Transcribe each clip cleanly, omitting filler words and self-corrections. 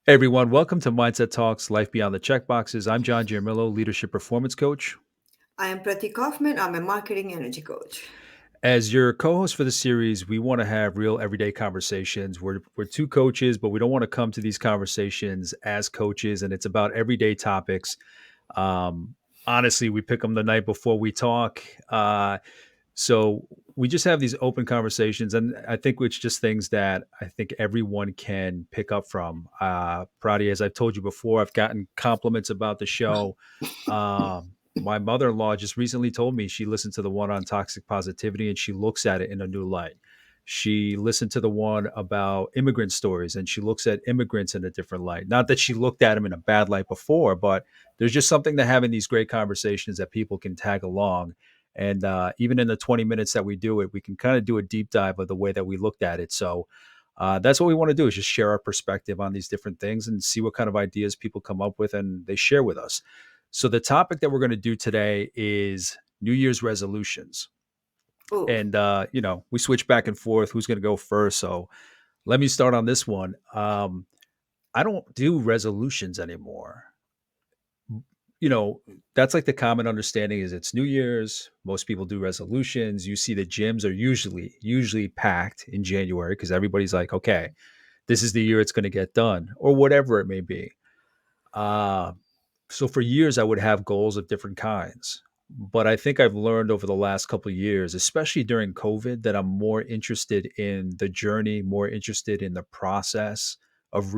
Hey everyone, welcome to Mindset Talks Life Beyond the Checkboxes. I'm John Giamillo, Leadership Performance Coach. I am Prati Kaufman. I'm a marketing energy coach. As your co-host for the series, we want to have real everyday conversations. We're two coaches, but we don't want to come to these conversations as coaches, and it's about everyday topics. Um, Honestly, we pick them the night before we talk. So we just have these open conversations, and I think it's just things that I think everyone can pick up from. Prati, as I've told you before, I've gotten compliments about the show. My mother-in-law just recently told me she listened to the one on toxic positivity and she looks at it in a new light. She listened to the one about immigrant stories and she looks at immigrants in a different light. Not that she looked at them in a bad light before, but there's just something to having these great conversations that people can tag along. And even in the 20 minutes that we do it, we can kind of do a deep dive of the way that we looked at it. So that's what we want to do is just share our perspective on these different things and see what kind of ideas people come up with and they share with us. So the topic that we're going to do today is New Year's resolutions. Oh, And, we switch back and forth who's going to go first. So let me start on this one. I don't do resolutions anymore. you know, that's like the common understanding is it's New Year's. Most people do resolutions. You see the gyms are usually packed in January because everybody's like, okay, this is the year it's going to get done, or whatever it may be. Uh, so for years, I would have goals of different kinds. But I think I've learned over the last couple of years, especially during COVID, that I'm more interested in the journey, more interested in the process of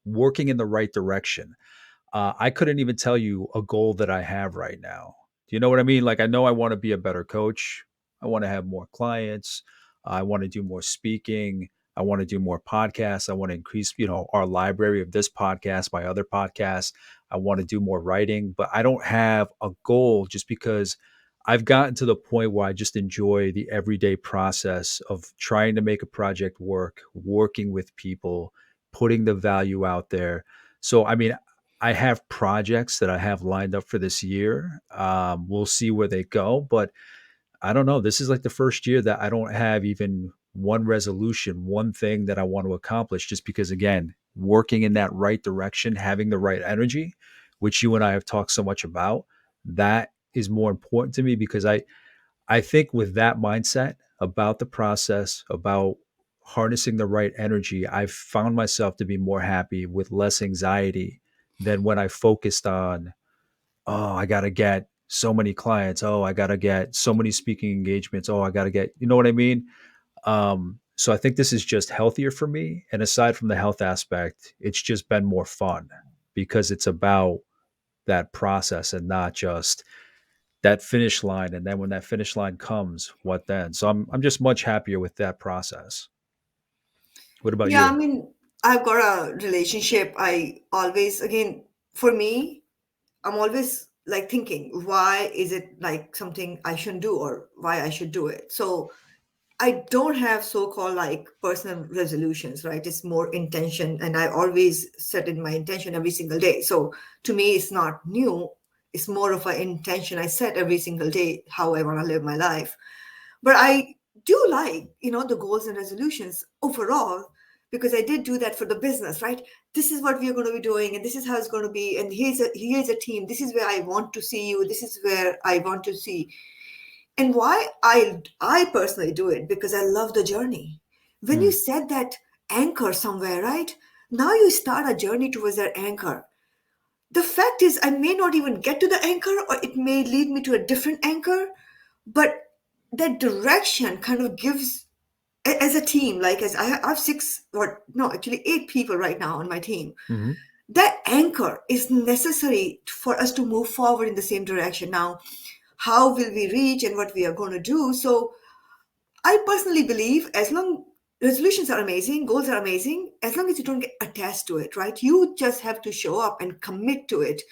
working in the right direction. I couldn't even tell you a goal that I have right now. Do you know what I mean? Like, I know I want to be a better coach. I want to have more clients. I want to do more speaking. I want to do more podcasts. I want to increase, our library of this podcast, my other podcasts. I want to do more writing, but I don't have a goal just because I've gotten to the point where I just enjoy the everyday process of trying to make a project work, working with people, putting the value out there. So, I mean, I have projects that I have lined up for this year. We'll see where they go, but I don't know. This is like the first year that I don't have even one resolution, one thing that I want to accomplish, just because, again, working in that right direction, having the right energy, which you and I have talked so much about, that is more important to me because I think with that mindset about the process, about harnessing the right energy, I've found myself to be more happy with less anxiety than when I focused on, oh, I got to get so many clients. Oh, I got to get so many speaking engagements. Oh, I got to get, you know what I mean? So I think this is just healthier for me. And aside from the health aspect, it's just been more fun because it's about that process and not just that finish line. And then when that finish line comes, what then? So I'm just much happier with that process. What about yeah. I you? mean, I've got a relationship. I always, again, for me, I'm always like thinking, why is it like something I shouldn't do or why I should do it? So I don't have so-called like personal resolutions, right? It's more intention, and I always set in my intention every single day. So to me, it's not new. It's more of an intention I set every single day, how I want to live my life. But I do like, the goals and resolutions overall, because I did do that for the business, right? This is what we are going to be doing, and this is how it's going to be, and here's a team. This is where I want to see you. This is where I want to see. And why I personally do it, because I love the journey. When you Mm, set that anchor somewhere, right? Now you start a journey towards that anchor. The fact is, I may not even get to the anchor, or it may lead me to a different anchor, but that direction kind of gives, as a team, like as I have six, or no, actually eight people right now on my team. hmm That anchor is necessary for us to move forward in the same direction. Now, how will we reach and what we are going to do? So I personally believe, as long resolutions are amazing, goals are amazing, as long as you don't get attached to it, right? You just have to show up and commit to it.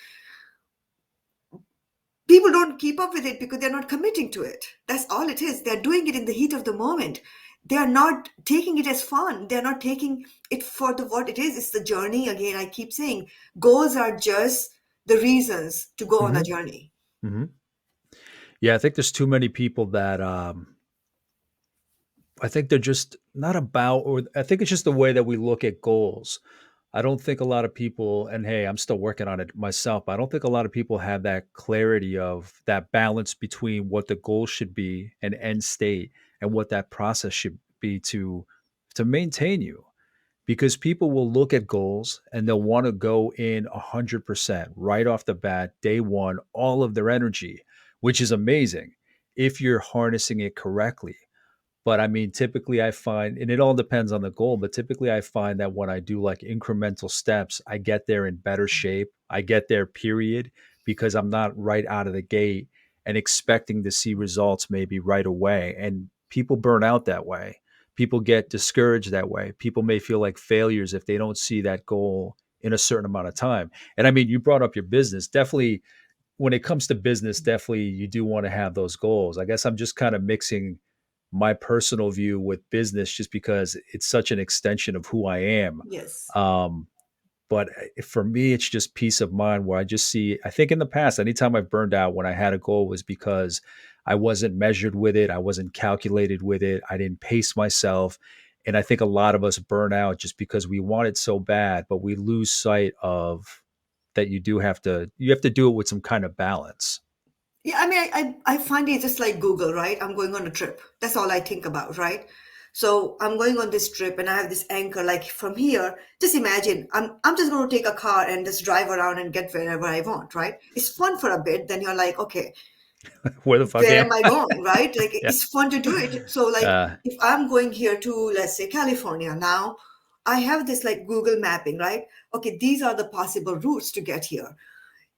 People don't keep up with it because they're not committing to it. That's all it is. They're doing it in the heat of the moment. They are not taking it as fun. They're not taking it for the what it is. It's the journey. Again, I keep saying goals are just the reasons to go on a hmm journey. hmm Yeah, I think there's too many people that I think they're just not about, or I think it's just the way that we look at goals. I don't think a lot of people, and hey, I'm still working on it myself, but I don't think a lot of people have that clarity of that balance between what the goal should be and end state and what that process should be to maintain you. Because people will look at goals and they'll want to go in 100% right off the bat, day one, all of their energy, which is amazing if you're harnessing it correctly. But I mean, typically I find, and it all depends on the goal, but typically I find that when I do like incremental steps, I get there in better shape. I get there, period, because I'm not right out of the gate and expecting to see results maybe right away. And people burn out that way. People get discouraged that way. People may feel like failures if they don't see that goal in a certain amount of time. And I mean, you brought up your business. Definitely when it comes to business, definitely you do want to have those goals. I guess I'm just kind of mixing my personal view with business just because it's such an extension of who I am. Yes. Um, but for me, it's just peace of mind where I just see, I think in the past, anytime I've burned out when I had a goal was because I wasn't measured with it. I wasn't calculated with it. I didn't pace myself. And I think a lot of us burn out just because we want it so bad, but we lose sight of that you have to do it with some kind of balance. Yeah, I mean, I find it just like Google, right? I'm going on a trip. That's all I think about, right? So I'm going on this trip and I have this anchor, like from here, just imagine I'm just going to take a car and just drive around and get wherever I want, right? It's fun for a bit. Then you're like, okay, Where the fuck where am am I I? going, right? Like Yeah. it's fun to do it. So like Uh, if I'm going here to, let's say, California now, I have this like Google mapping, right? Okay, these are the possible routes to get here.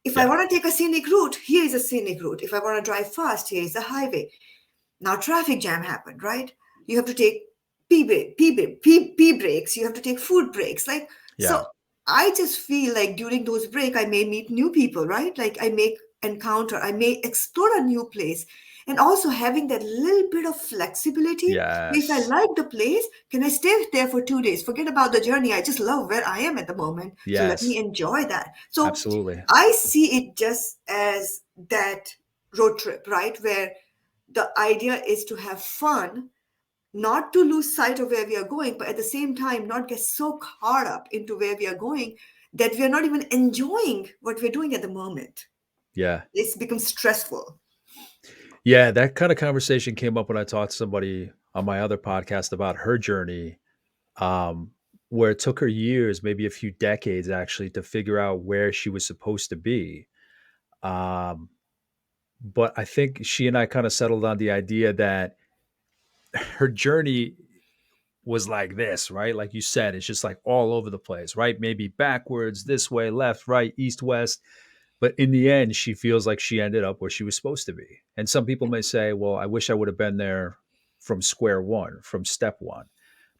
If I yeah. want to take a scenic route, here is a scenic route. If I want to drive fast, here is a highway. Now traffic jam happened, right? You have to take P breaks. You have to take food breaks. Like Yeah. so, I just feel like during those break, I may meet new people, right? Like I may encounter, I may explore a new place, and also having that little bit of flexibility. If I Yes. like the place, can I stay there for 2 days? Forget about the journey. I just love where I am at the moment, so let me Yes. enjoy that. So Absolutely. I see it just as that road trip, right? Where the idea is to have fun, not to lose sight of where we are going, but at the same time, not get so caught up into where we are going that we are not even enjoying what we're doing at the moment. Yeah. It's become stressful. Yeah. That kind of conversation came up when I talked to somebody on my other podcast about her journey, um, where it took her years, maybe a few decades actually, to figure out where she was supposed to be. Um, but I think she and I kind of settled on the idea that her journey was like this, right? Like you said, it's just like all over the place, right? Maybe backwards, this way, left, right, east, west. But in the end, she feels like she ended up where she was supposed to be. And some people may say, well, I wish I would have been there from square one, from step one.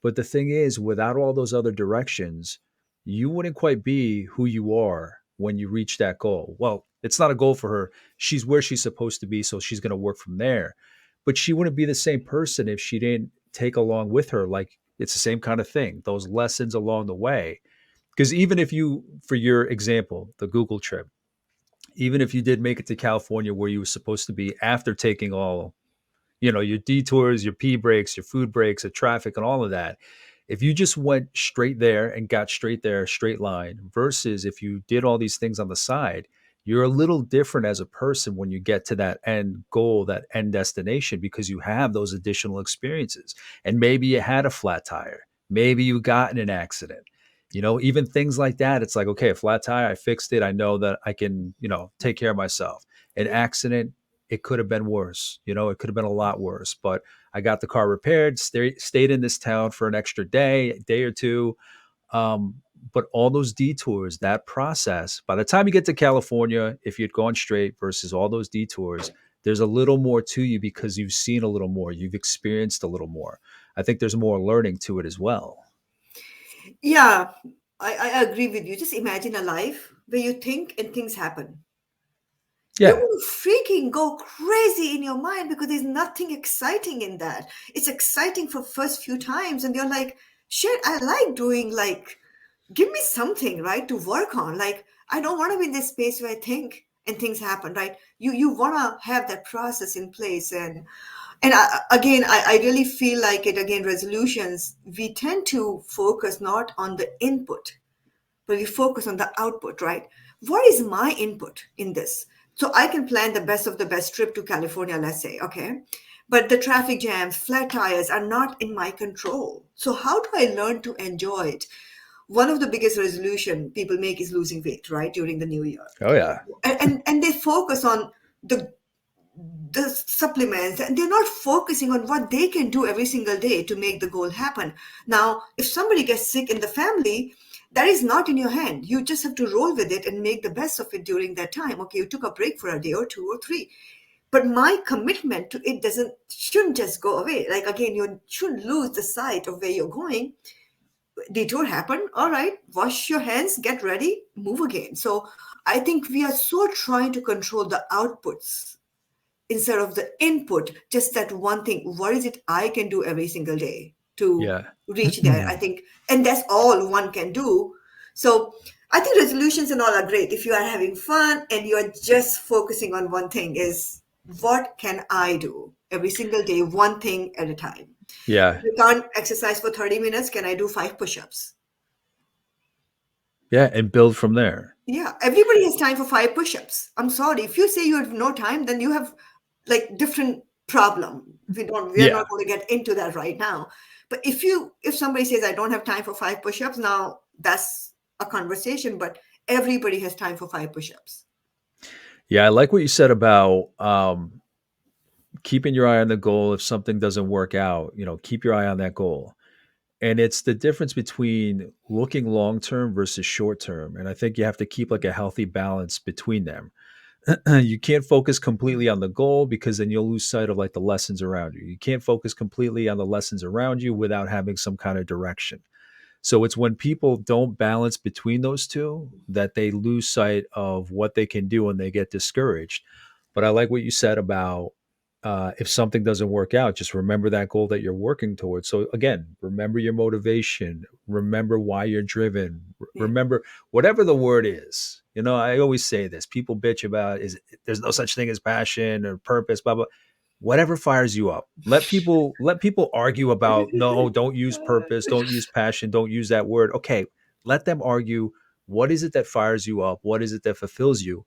But the thing is, without all those other directions, you wouldn't quite be who you are when you reach that goal. Well, it's not a goal for her. She's where she's supposed to be, so she's going to work from there. But she wouldn't be the same person if she didn't take along with her, like it's the same kind of thing, those lessons along the way. Because even if you, for your example, the Google trip, even if you did make it to California where you were supposed to be after taking all, your detours, your pee breaks, your food breaks, the traffic, and all of that. If you just went straight there and got straight there, straight line, versus if you did all these things on the side, you're a little different as a person when you get to that end goal, that end destination, because you have those additional experiences. And maybe you had a flat tire, maybe you got in an accident. Even things like that. It's like, okay, a flat tire, I fixed it. I know that I can, take care of myself. An accident, it could have been worse. It could have been a lot worse. But I got the car repaired, stayed in this town for an extra day, a day or two. But all those detours, that process, by the time you get to California, if you'd gone straight versus all those detours, there's a little more to you because you've seen a little more, you've experienced a little more. I think there's more learning to it as well. Yeah, I agree with you. Just imagine a life where you think and things happen. You're Yeah. going to freaking go crazy in your mind because there's nothing exciting in that. It's exciting for first few times, and you're like, shit, I like doing like, give me something, right, to work on. Like, I don't want to be in this space where I think and things happen, right? You want to have that process in place, and again, I really feel like it. Again, resolutions, we tend to focus not on the input, but we focus on the output, right? What is my input in this? So I can plan the best of the best trip to California, let's say, okay? But the traffic jams, flat tires are not in my control. So how do I learn to enjoy it? One of the biggest resolution people make is losing weight, right, during the new year. Oh yeah. And they focus on the the supplements, and they're not focusing on what they can do every single day to make the goal happen. Now if somebody gets sick in the family, that is not in your hand. You just have to roll with it and make the best of it during that time. Okay, you took a break for a day or two or three, but my commitment to it doesn't shouldn't just go away. Like, again, you shouldn't lose the sight of where you're going. Detour happened, all right, wash your hands, get ready, move again. So I think we are so trying to control the outputs instead of the input, just that one thing. What is it I can do every single day to Yeah. reach there? I think, and that's all one can do. So I think resolutions and all are great if you are having fun and you are just focusing on one thing, is what can I do every single day, one thing at a time. If Yeah. you can't exercise for 30 minutes, can I do 5 push-ups? Yeah. And build from there. Yeah, everybody has time for 5 push-ups. I'm sorry. If you say you have no time, then you have like different problem. We're Yeah. not going to get into that right now. But if somebody says I don't have time for 5 push-ups, now that's a conversation, but everybody has time for 5 push-ups. Yeah. I like what you said about keeping your eye on the goal. If something doesn't work out, keep your eye on that goal. And it's the difference between looking long term versus short term. And I think you have to keep like a healthy balance between them. You can't focus completely on the goal because then you'll lose sight of like the lessons around you. You can't focus completely on the lessons around you without having some kind of direction. So it's when people don't balance between those two that they lose sight of what they can do and they get discouraged. But I like what you said about if something doesn't work out, just remember that goal that you're working towards. So again, remember your motivation, remember why you're driven, Yeah. remember whatever the word is. I always say this. People bitch about is there's no such thing as passion or purpose, blah blah. Whatever fires you up. Let people argue about no, don't use purpose, don't use passion, don't use that word. Okay, let them argue. What is it that fires you up? What is it that fulfills you?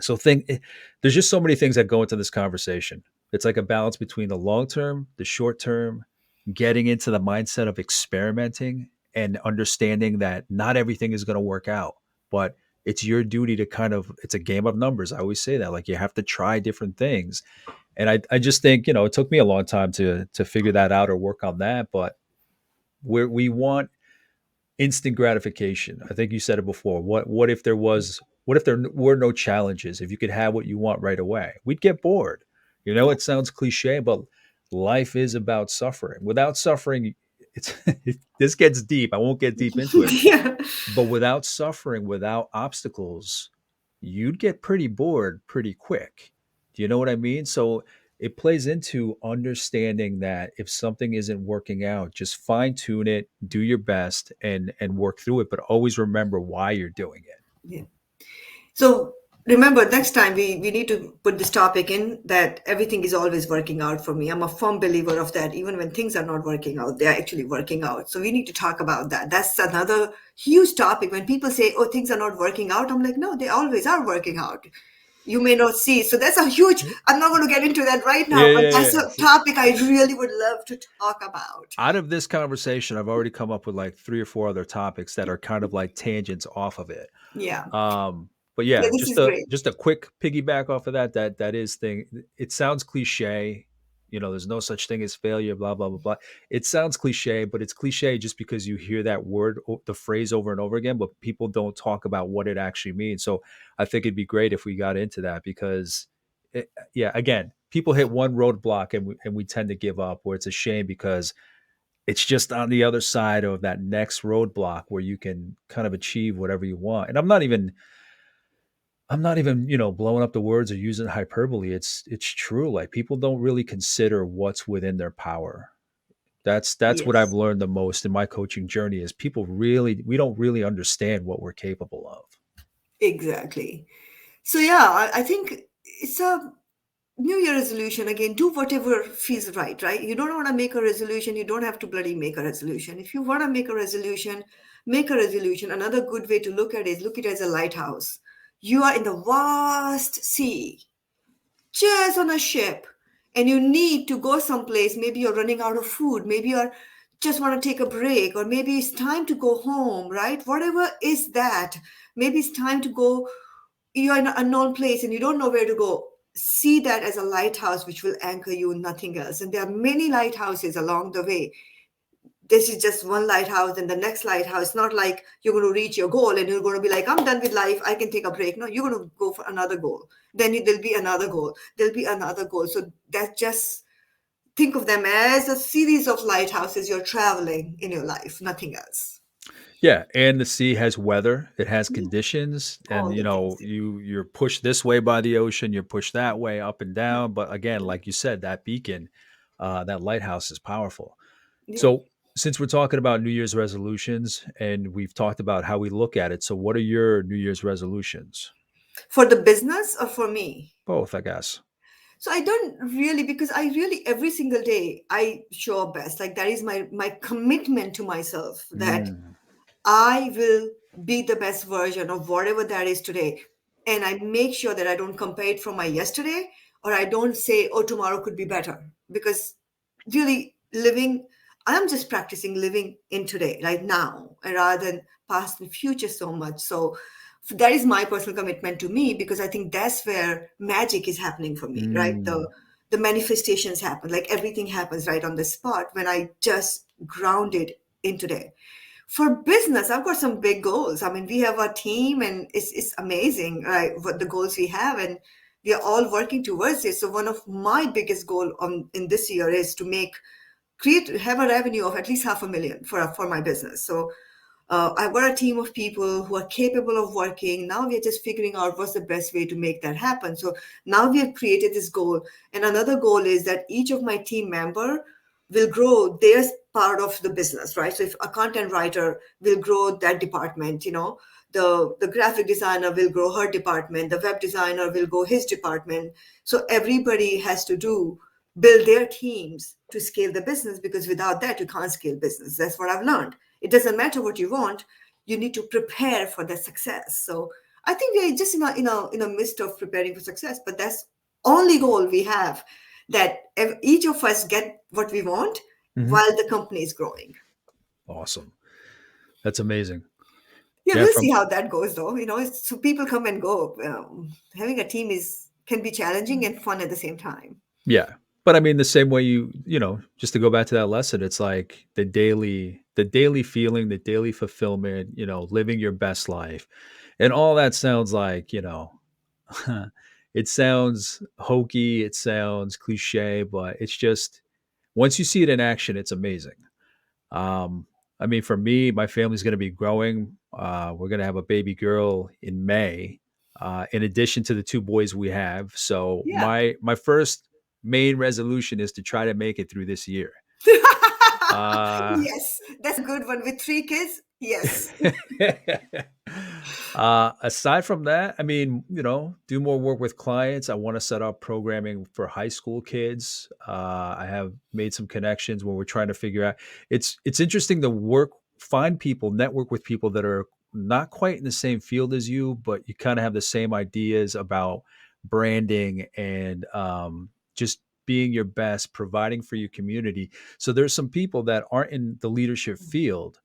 So there's just so many things that go into this conversation. It's like a balance between the long term, the short term, getting into the mindset of experimenting and understanding that not everything is going to work out, but it's your duty to it's a game of numbers. I always say that, like, you have to try different things. And I just think, it took me a long time to figure that out or work on that. But we want instant gratification. I think you said it before. What if there were no challenges? If you could have what you want right away, we'd get bored. Yeah. It sounds cliche, but life is about suffering. Without suffering, it's this gets deep. I won't get deep into it, Yeah. but without suffering, without obstacles, you'd get pretty bored pretty quick. Do you know what I mean? So it plays into understanding that if something isn't working out, just fine tune it, do your best and work through it, but always remember why you're doing it. Yeah. So remember, next time we need to put this topic in, that everything is always working out for me. I'm a firm believer of that. Even when things are not working out, they're actually working out. So we need to talk about that. That's another huge topic. When people say, oh, things are not working out, I'm like, no, they always are working out. You may not see. So that's a huge, I'm not going to get into that right Yeah, now, but yeah, that's yeah. a topic I really would love to talk about. Out of this conversation, I've already come up with like three or four other topics that are kind of like tangents off of it. Yeah. But Yeah, yeah, this just is a great. just a quick piggyback off of that is thing. It sounds cliche, there's no such thing as failure, blah blah blah blah. It sounds cliche, but it's cliche just because you hear that word, the phrase over and over again, but people don't talk about what it actually means. So I think it'd be great if we got into that because, yeah, again, people hit one roadblock and we tend to give up. Where it's a shame because it's just on the other side of that next roadblock where you can kind of achieve whatever you want. And I'm not even, blowing up the words or using hyperbole. It's true. Like, people don't really consider what's within their power. That's what I've Yes, learned the most in my coaching journey is we don't really understand what we're capable of. exactly. So yeah, I think it's a New Year resolution, again, do whatever feels right, right? You don't want to make a resolution, you don't have to bloody make a resolution. If you want to make a resolution, make a resolution. Another good way to look at it is look at it as a lighthouse. You are in the vast sea, just on a ship, and you need to go someplace. Maybe you're running out of food, maybe you're just want to take a break, or maybe it's time to go home, right? Whatever is that, maybe it's time to go, you're in an unknown place and you don't know where to go. See that as a lighthouse which will anchor you, nothing else. And there are many lighthouses along the way. This is just one lighthouse and the next lighthouse. Not like you're going to reach your goal and you're going to be like, I'm done with life, I can take a break. No, you're going to go for another goal. Then there'll be another goal, there'll be another goal. So that, just think of them as a series of lighthouses you're traveling in your life, nothing else. Yeah, and the sea has weather, it has conditions, and, All you the things. know, you're pushed this way by the ocean, you're pushed that way, up and Yeah. down, but again, like you said, that beacon, that lighthouse is powerful. Yeah. So, since we're talking about New Year's resolutions and we've talked about how we look at it, so what are your New Year's resolutions? For the business or for me? Both, I guess. So I don't really, because I really every single day I show up best. Like that is my commitment to myself, that Mm, I will be the best version of whatever that is today. And I make sure that I don't compare it from my yesterday, or I don't say, oh, tomorrow could be better. Because really living, I'm just practicing living in today, right now, and rather than past and future so much. So that is my personal commitment to me, because I think that's where magic is happening for me, right? mm, The manifestations happen, like everything happens right on the spot when I just grounded in today. For business, I've got some big goals. I mean, we have a team and it's amazing, right? What the goals we have, and we are all working towards it. So one of my biggest goal on in this year is to have a revenue of at least 500,000 for my business. So I've got a team of people who are capable of working. Now we're just figuring out what's the best way to make that happen. So now we have created this goal. And another goal is that each of my team member will grow their part of the business, right? So if a content writer will grow that department, the graphic designer will grow her department, the web designer will go his department. So everybody has to build their teams to scale the business, because without that you can't scale business. That's what I've learned. It doesn't matter what you want, you need to prepare for the success. So I think we're just in a midst of preparing for success, but that's only goal we have, that each of us get what we want mhm. while the company is growing. Awesome. That's amazing. Yeah, Yeah, we'll see from how that goes though. So people come and go. Having a team is can be challenging and fun at the same time. yeah. But I mean, the same way just to go back to that lesson, it's like the daily feeling, the daily fulfillment, living your best life. And all that sounds like, it sounds hokey, it sounds cliche, but it's just once you see it in action, it's amazing. Um, I mean, for me, my family's going to be growing. We're going to have a baby girl in May, in addition to the two boys we have. So Yeah. my first main resolution is to try to make it through this year. Uh, Yes, that's a good one. With 3 kids, yes. Aside from that, I mean, do more work with clients. I want to set up programming for high school kids. I have made some connections where we're trying to figure out. It's interesting to find people, network with people that are not quite in the same field as you, but you kind of have the same ideas about branding and just being your best, providing for your community. So there's some people that aren't in the leadership field,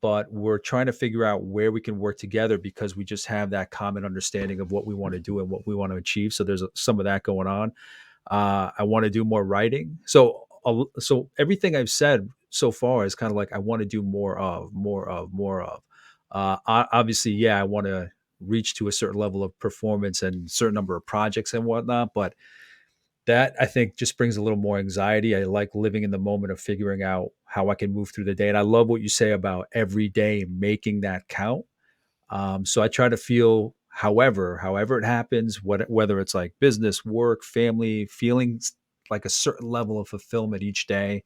but we're trying to figure out where we can work together because we just have that common understanding of what we want to do and what we want to achieve. So there's some of that going on. I want to do more writing. So everything I've said so far is kind of like I want to do more of, more of, more of. Obviously, yeah, I want to reach to a certain level of performance and certain number of projects and whatnot, but that I think just brings a little more anxiety. I like living in the moment of figuring out how I can move through the day. And I love what you say about every day making that count. So I try to feel however it happens, whether it's like business, work, family, feeling like a certain level of fulfillment each day.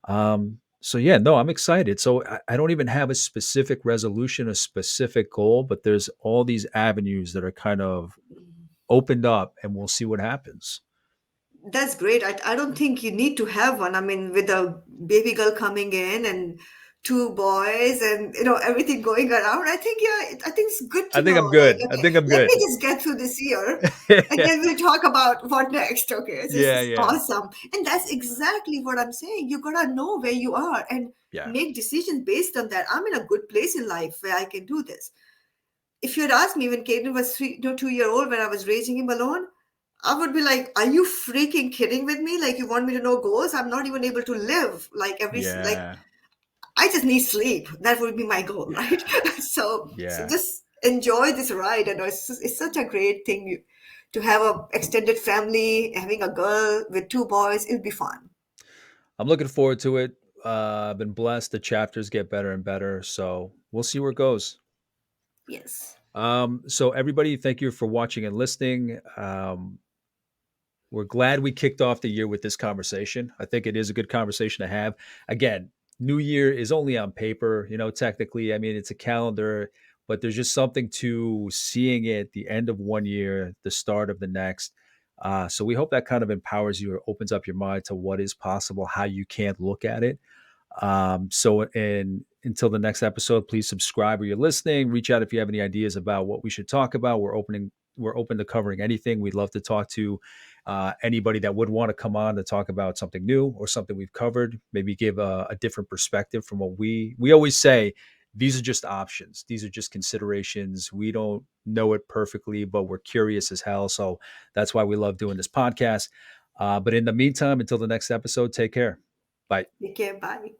So yeah, no, I'm excited. So I don't even have a specific resolution, a specific goal, but there's all these avenues that are kind of opened up and we'll see what happens. That's great. I don't think you need to have one. I mean, with a baby girl coming in and two boys and everything going around, I think, yeah, I think it's good I to think know. I'm Like, good. I okay, think I'm let good. me just get through this year, and then we'll talk about what next. Okay, this Yeah, is yeah, awesome, and that's exactly what I'm saying. You gotta know where you are and yeah, make decisions based on that. I'm in a good place in life where I can do this. If you had asked me when Caden was 2 year old, when I was raising him alone, I would be like, "Are you freaking kidding with me? Like, you want me to know goals? I'm not even able to live. Like, yeah, I just need sleep. That would be my goal, yeah, right?" So yeah. just enjoy this ride. I know it's such a great thing to have a extended family, having a girl with two boys. It'll be fun. I'm looking forward to it. I've been blessed. The chapters get better and better, so we'll see where it goes. Yes. So everybody, thank you for watching and listening. We're glad we kicked off the year with this conversation. I think it is a good conversation to have. Again, New Year is only on paper, technically. I mean, it's a calendar, but there's just something to seeing it the end of one year, the start of the next. So we hope that kind of empowers you or opens up your mind to what is possible, how you can look at it. So, and until the next episode, please subscribe where you're listening. Reach out if you have any ideas about what we should talk about. We're open to covering anything. We'd love to talk to anybody that would want to come on to talk about something new or something we've covered. Maybe give a different perspective from what we always say. These are just options. These are just considerations. We don't know it perfectly, but we're curious as hell. So that's why we love doing this podcast. But in the meantime, until the next episode, take care. Bye. Take care. Bye.